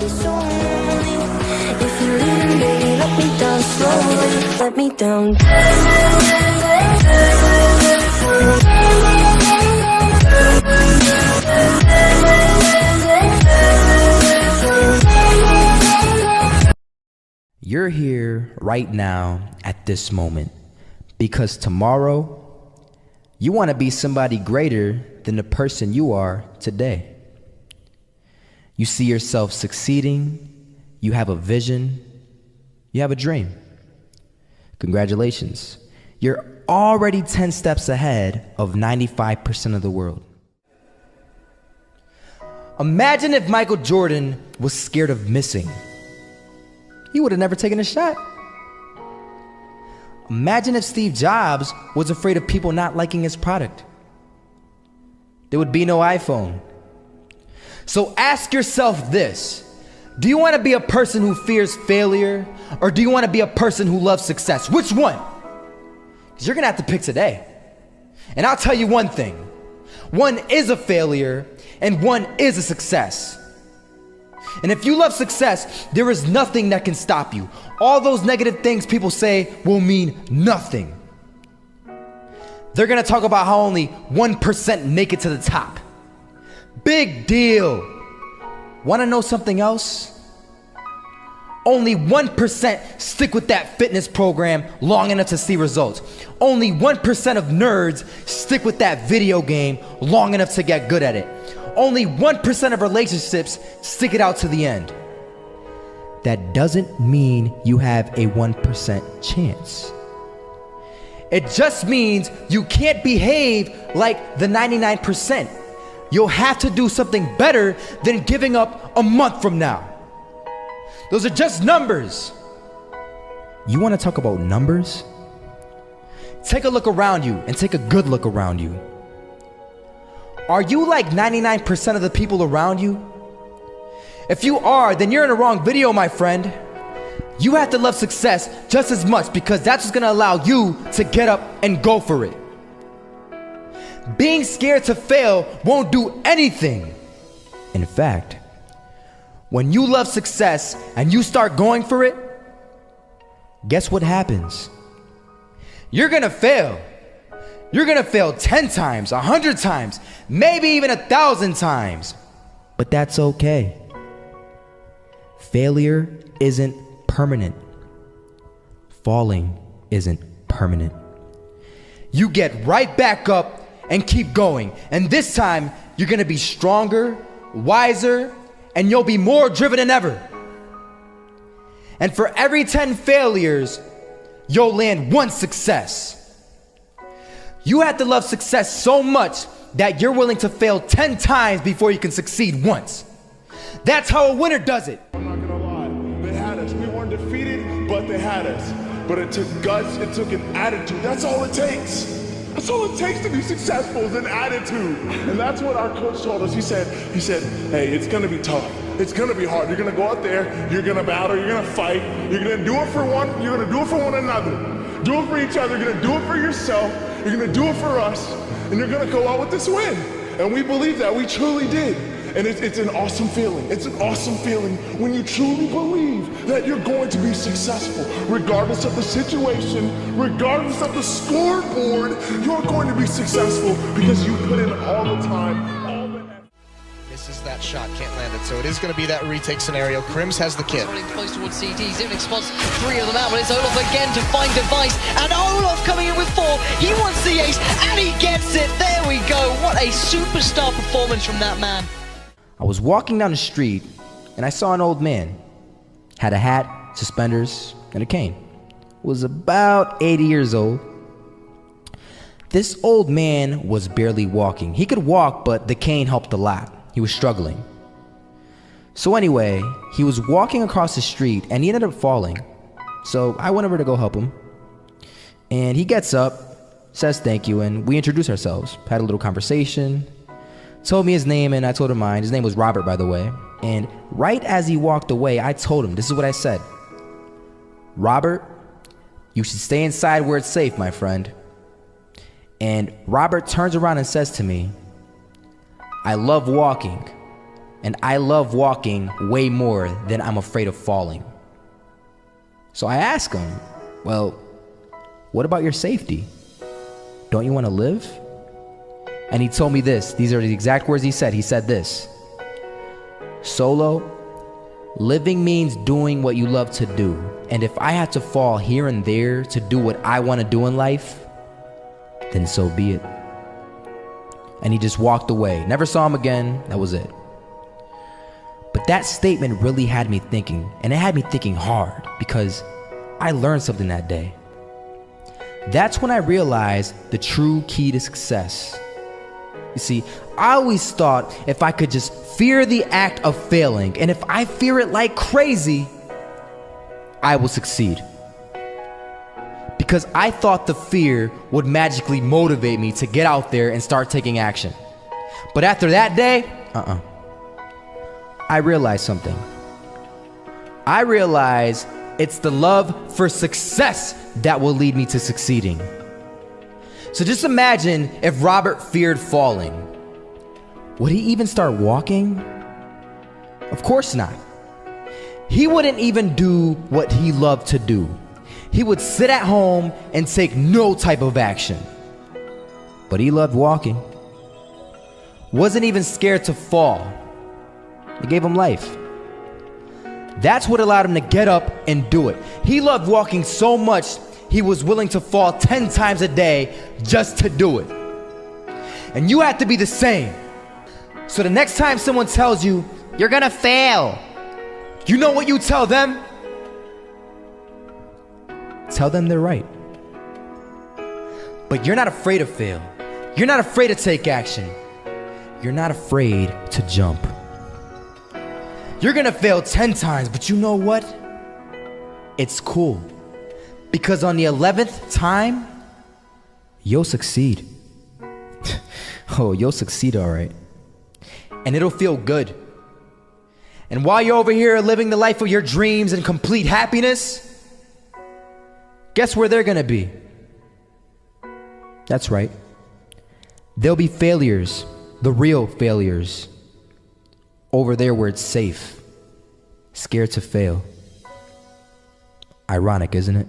be so lonely. If you're leaving, baby, let me down slowly. Let me down. You're here right now at this moment because tomorrow you want to be somebody greater than the person you are today. You see yourself succeeding, you have a vision, you have a dream. Congratulations. You're already 10 steps ahead of 95% of the world. Imagine if Michael Jordan was scared of missing. He would have never taken a shot. Imagine if Steve Jobs was afraid of people not liking his product. There would be no iPhone. So ask yourself this: do you want to be a person who fears failure, or do you want to be a person who loves success? Which one? Because you're gonna have to pick today. And I'll tell you one thing: one is a failure and one is a success. And if you love success, there is nothing that can stop you. All those negative things people say will mean nothing. They're gonna talk about how only 1% make it to the top. Big deal. Wanna know something else? Only 1% stick with that fitness program long enough to see results. Only 1% of nerds stick with that video game long enough to get good at it. Only 1% of relationships stick it out to the end. That doesn't mean you have a 1% chance. It just means you can't behave like the 99%. You'll have to do something better than giving up a month from now. Those are just numbers. You want to talk about numbers? Take a look around you and take a good look around you. Are you like 99% of the people around you? If you are, then you're in the wrong video, my friend. You have to love success just as much because that's what's gonna allow you to get up and go for it. Being scared to fail won't do anything. In fact, when you love success and you start going for it, guess what happens? You're gonna fail. You're gonna fail 10 times, 100 times, maybe even 1,000 times. But that's okay. Failure isn't permanent. Falling isn't permanent. You get right back up and keep going. And this time, you're gonna be stronger, wiser, and you'll be more driven than ever. And for every 10 failures, you'll land one success. You have to love success so much that you're willing to fail 10 times before you can succeed once. That's how a winner does it. I'm not gonna lie, they had us. We weren't defeated, but they had us. But it took guts, it took an attitude. That's all it takes. That's all it takes to be successful is an attitude. And that's what our coach told us. He said, hey, it's gonna be tough. It's gonna be hard. You're gonna go out there, you're gonna battle, you're gonna fight, you're gonna do it for one, you're gonna do it for one another. Do it for each other, you're gonna do it for yourself, you're gonna do it for us, and you're gonna go out with this win. And we believe that, we truly did. And it's an awesome feeling. It's an awesome feeling when you truly believe that you're going to be successful. Regardless of the situation, regardless of the scoreboard, you're going to be successful because you put in all the time, all the effort. Misses that shot, can't land it. So it is going to be that retake scenario. Krims has the kid. Running close towards CT. Zivnik spots 3 of them out, but it's Olaf again to find device. And Olaf coming in with 4. He wants the ace, and he gets it. There we go. What a superstar performance from that man. I was walking down the street and I saw an old man. Had a hat, suspenders, and a cane. Was about 80 years old. This old man was barely walking. He could walk, but the cane helped a lot. He was struggling. So anyway, he was walking across the street and he ended up falling. So I went over to go help him. And he gets up, says thank you, and we introduced ourselves. Had a little conversation. Told me his name and I told him mine. His name was Robert, by the way. And right as he walked away, I told him, this is what I said. Robert, you should stay inside where it's safe, my friend. And Robert turns around and says to me, I love walking and I love walking way more than I'm afraid of falling. So I ask him, well, what about your safety? Don't you want to live? And he told me this. These are the exact words he said. He said this: Solo, living means doing what you love to do. And if I had to fall here and there to do what I want to do in life, then so be it. And he just walked away. Never saw him again. That was it. But that statement really had me thinking, and it had me thinking hard, because I learned something that day. That's when I realized the true key to success. You see, I always thought if I could just fear the act of failing, and if I fear it like crazy, I will succeed. Because I thought the fear would magically motivate me to get out there and start taking action. But after that day, I realized something. I realized it's the love for success that will lead me to succeeding. So just imagine if Robert feared falling. Would he even start walking? Of course not. He wouldn't even do what he loved to do. He would sit at home and take no type of action. But he loved walking. Wasn't even scared to fall. It gave him life. That's what allowed him to get up and do it. He loved walking so much, he was willing to fall 10 times a day just to do it. And you have to be the same. So the next time someone tells you, you're gonna fail, you know what you tell them? Tell them they're right. But you're not afraid to fail. You're not afraid to take action. You're not afraid to jump. You're gonna fail 10 times, but you know what? It's cool. Because on the 11th time, you'll succeed. Oh, you'll succeed, all right. And it'll feel good. And while you're over here living the life of your dreams and complete happiness, guess where they're gonna be? That's right. They'll be failures, the real failures. Over there where it's safe, scared to fail. Ironic, isn't it?